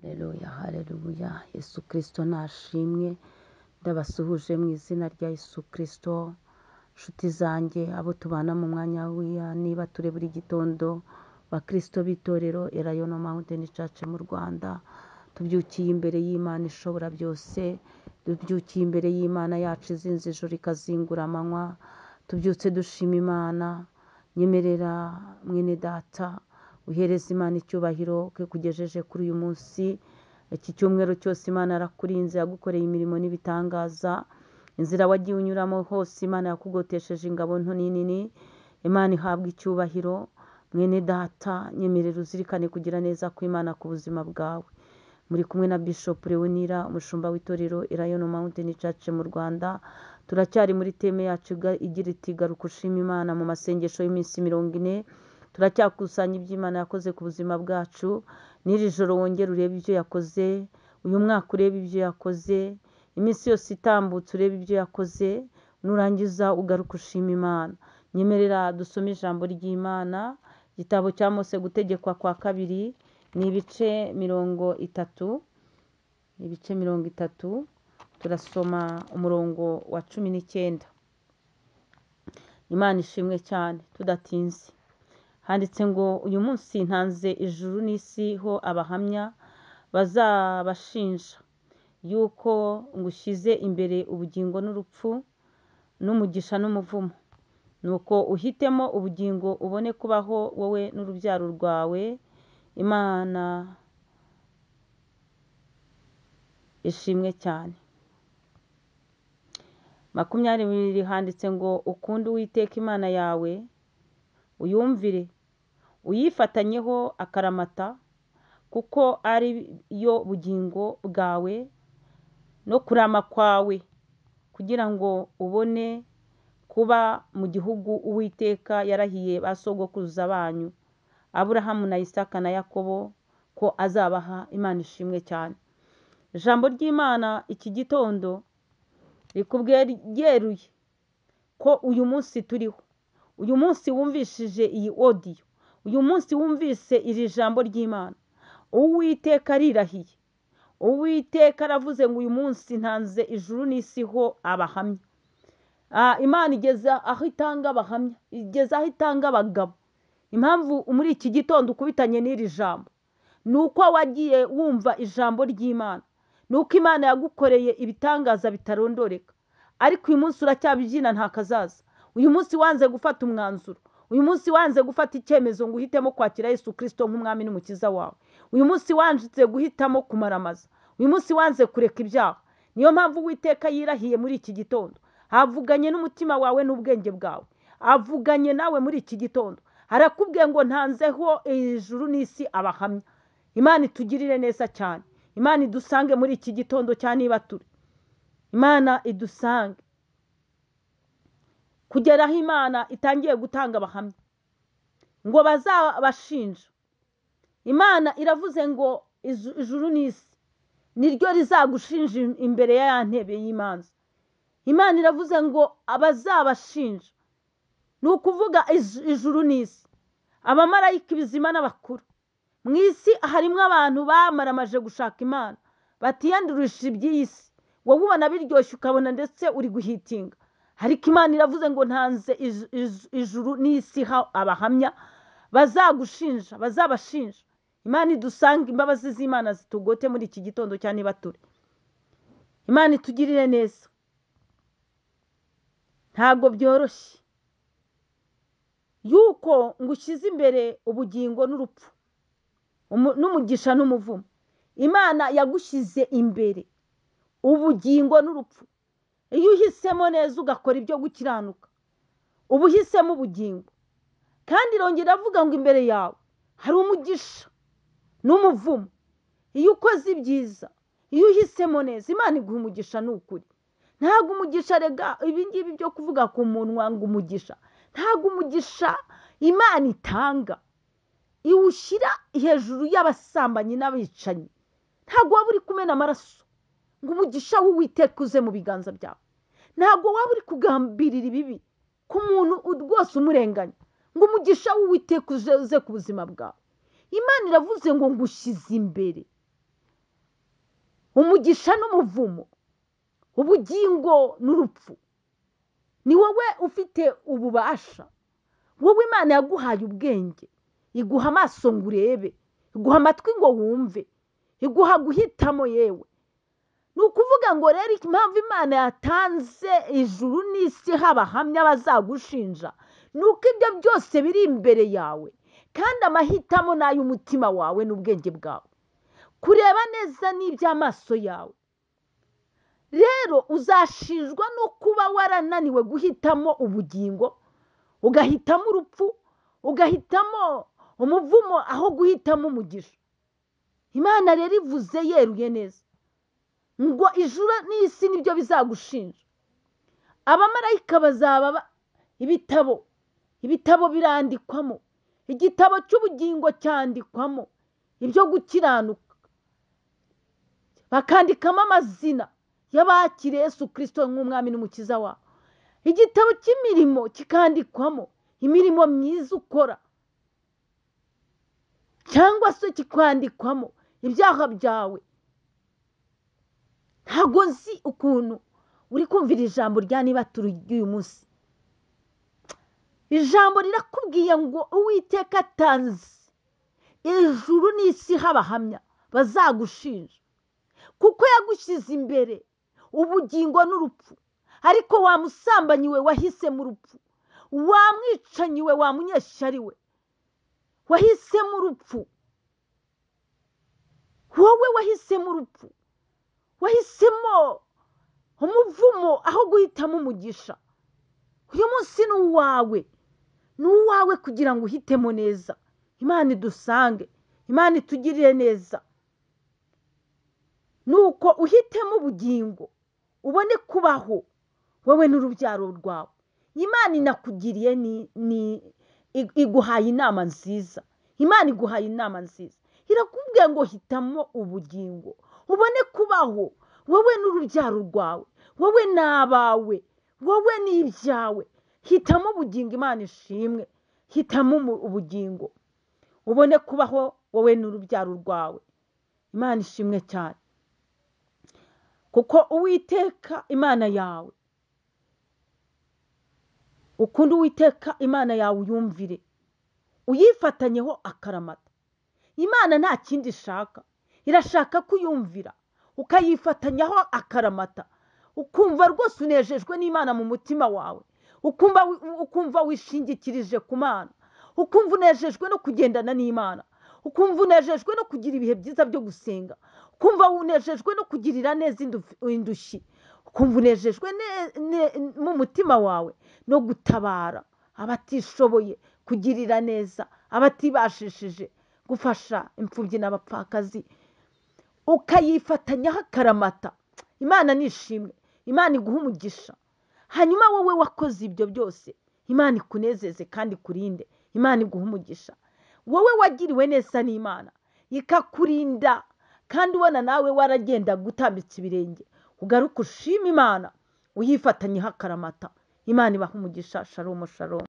Haleluya, haleluya. Yesu Kristo nashimwe. Ndabasuhuje mu izina rya Yesu Kristo. Nshuti zanjye, abo tubana mu mwanya w'iya niba ture buri gitondo, bakristo b'itorero Elayono Mountain Church mu Rwanda. Tubyukiye imbere y'Imana ishobora byose. Tubyukiye imbere y'Imana yacu izinze ijoro ikazingura amanywa. Tubyutse dushima Imana. Nyemerera mwene data uhereza Imana icyubahiro ke kugejeje kuri uyu munsi. Iki cyumweru cyose Imana yarakurinze, yagukoreye imirimo n'ibitangaza. Inzira wagiye unyuramo hose Imana yakugotesheje ingabo nto n'inini. Imana ihabwa icyubahiro. Mwene data, nyemerera uzirikane kugira neza kw'Imana ku buzima bwawe. Muri kumwe na Bishop Leonira, umushumba w'itorero Elayono Mountain Church mu Rwanda. Turacyari muri teme yacu igira iti garuka ushima Imana mu masengesho y'iminsi 40. Turacyakusanya iby'Imana yakoze ku buzima bwacu. N'iri joro wongera urebe ibyo yakoze. Uyu mwaka urebe ibyo yakoze. Iminsi yose itambutse urebe ibyo yakoze. Nurangiza ugaruka ushima Imana. Nyemerera dusome ijambo ry'Imana. Igitabo cya Mose gutegekwa kwa kabiri ni ibice 30. Ibice 30. Turasoma umurongo wa 19. Imana ishimwe cyane tudatinze. Handitse ngo uyu munsi ntanze ijuru n'isi ho abahamya bazabashinja yuko ngushyize imbere ubugingo n'urupfu n'umugisha n'umuvumo. Nuko uhitemo ubugingo ubone kubaho wowe n'urubyaro rwawe. Imana ishimwe cyane. 20 handitse ngo ukunde Uwiteka Imana yawe, uyumvire, uyifatanyeho akaramata, kuko ari yo bugingo bwawe no kurama kwawe, kugira ngo ubone kuba mu gihugu Uwiteka yarahiye basogokuruza banyu Aburahamu na Isaka na Yakobo ko azabaha. Imana ishimwe cyane. Ijambo ry'Imana iki gitondo rikubweruye ko uyu munsi turiho. Uyu munsi wumvishije iyi audio. Uyu munsi wumvise iri jambo ry'Imana. Uwiteka arirahiye. Uwiteka aravuze ngo uyu munsi ntanze ijuru n'isi ho abahamya. Imana igeza aho itanga abahamya. Igeza aho itanga abagabo. Impamvu muri iki gitondo ukubitanye n'iri jambo nuko wagiye wumva ijambo ry'Imana. Nuko Imana yagukoreye ibitangaza bitarondoreka. Ariko uyu munsi uracyabibyina nta kazaza. Uyu munsi wanze gufata umwanzuro. Uyu munsi wanze gufata icyemezo ngo uhitemo kwakira Yesu Kristo nk'umwami n'umukiza wawe. Uyu munsi wanze guhitamo kumaramaza. Uyu munsi wanze kureka ibyaha. Niyo mpamvu Uwiteka yirahiye muri iki gitondo. Avuganye n'umutima wawe n'ubwenge bwawe. Avuganye nawe muri iki gitondo. Harakubwiye ngo ntanzeho ijuru n'isi abahamya. Imana itugirire neza cyane. Imana idusange muri iki gitondo cya niba turi. Imana idusange. Kugera aho Imana itangiye gutanga abahamya ngo bazabashinja. Imana iravuze ngo ijuru n'isi niryo rizagushinja imbere ya ntebe y'imanza. Imana iravuze ngo abazabashinja ni ukuvuga ijuru n'isi, abamarayika ibizima n'abakuru. Mu isi harimo abantu bamaramaje gushaka Imana, batiyandurisha iby'iyi si. Wowe ubona biryoshye ukabona ndetse uri guhitinga. Ariko Imana iravuze ngo ntanze ijuru n'isi ha abahamya bazagushinja, bazabashinja. Imana idusanga, imbabazi z'Imana zitugote muri iki gitondo cyane niba turi. Imana itugirire neza. Ntago byoroshye yuko ngushyize imbere ubugingo n'urupfu n'umugisha n'umuvumo. Imana yagushyize imbere ubugingo n'urupfu. Iyo uhisemo neza ugakora ibyo gukiranuka, uba uhisemo ubugingo. Kandi irongera avuga ngo imbere yawe hari umugisha n'umuvumo. Iyo ukoze ibyiza, iyo uhisemo neza, Imana iguha umugisha n'ukuri. Ntago umugisha rega ibi ngibi byo kuvuga ku munwa ngo umugisha. Ntago umugisha Imana itanga iwushyira hejuru y'abasambanyi n'abicanyi. Ntago waba uri kumena amaraso ngo umugisha w'Uwiteka uze mu biganza byawe. Ntago waba uri kugambirira ibibi ku muntu rwose umurenganya ngo umugisha w'Uwiteka uze ku buzima bwawe. Imana iravuze ngo ngushyize imbere umugisha n'umuvumo, ubugingo n'urupfu. Ni wowe ufite ububasha. Wowe Imana yaguhaye ubwenge, iguha amaso ngo urebe, iguha amatwi ngo wumve, iguha guhitamo. Yewe ni ukuvuga ngo rero impamvu Imana yatanze ijuru n'isi h'abahamya bazagushinja ni uko ibyo byose biri imbere yawe, kandi amahitamo ni ay'umutima wawe n'ubwenge bwawe, kureba neza n'iby'amaso yawe. Rero uzashinjwa no kuba warananiwe guhitamo ubugingo, ugahitamo urupfu, ugahitamo umuvumo aho guhitamo umugisha. Imana rero ivuze yeruye neza ngo ijuru n'isi nibyo bizagushinja. Abamarayika bazaba ibitabo birandikwamo, igitabo cy'ubugingo cyandikwamo ibyo gukiranuka, bakandikamo amazina y'abakiriye Yesu Kristo nk'umwami n'umukiza wabo. Igitabo cy'imirimo kikandikwamo imirimo myiza ukora, cyangwa se kikandikwamo ibyaha byawe. Ntago nzi ukuntu uri kumvira ijambo rya niba turugiye umunsi. Ijambo rirakubwiye ngo Uwiteka atanze ijuru n'isi h'abahamya bazagushinja, kuko yagushyize imbere ubugingo n'urupfu. Ariko wa musambanyi we wahisemo urupfu, wa mwicanyi we, wa munyeshyari we wahisemo urupfu. Wowe wahisemo urupfu, wahisemo umuvumo aho guhitamo umugisha. Uyu munsi ni uwawe, ni uwawe kugira ngo uhitemo neza. Imana idusange, Imana itugirire neza. Nuko uhitemo ubugingo ubone kubaho wowe n'urubyaro rwawe. Imana inakugiriye iguhaye inama nziza. Imana iguhaye inama nziza, irakubwiye ngo hitamo ubugingo ubone kubaho wowe n'urubyaro rwawe, wowe n'abawe, wowe n'ibyawe. Hitamo ubugingo. Imana ishimwe. Hitamo ubugingo ubone kubaho wowe n'urubyaro rwawe. Imana ishimwe cyane, kuko Uwiteka Imana yawe, ukunda Uwiteka Imana yawe uyumvire, uyifatanyeho akaramata. Imana nta kindi ishaka, irashaka kuyumvira ukayifatanyaho akaramata, ukumva rwose unejejwe n'Imana mu mutima wawe, ukumva wishingikirije ku Mana, ukumva unejejwe no kugendana n'Imana, ukumva unejejwe no kugira ibihe byiza byo gusenga, ukumva unejejwe no kugirira neza indushyi, ukumva unejejwe mu mutima wawe no gutabara abatishoboye, kugirira neza abatibashishije, gufasha imfubyi n'abapfakazi, ukayifatanyaho akaramata. Imana nishimwe, Imana iguha umugisha. Hanyuma wowe wakoze ibyo byose, Imana ikunezeze kandi ikurinde. Imana iguha umugisha. Wowe wagiriwe neza n'Imana ikakurinda, kandi ubona nawe waragenda gutambitsa ibirenge, ugaruka ushima Imana, uyifatanyeho akaramata. Imana ibaha umugisha. Shalom shalom.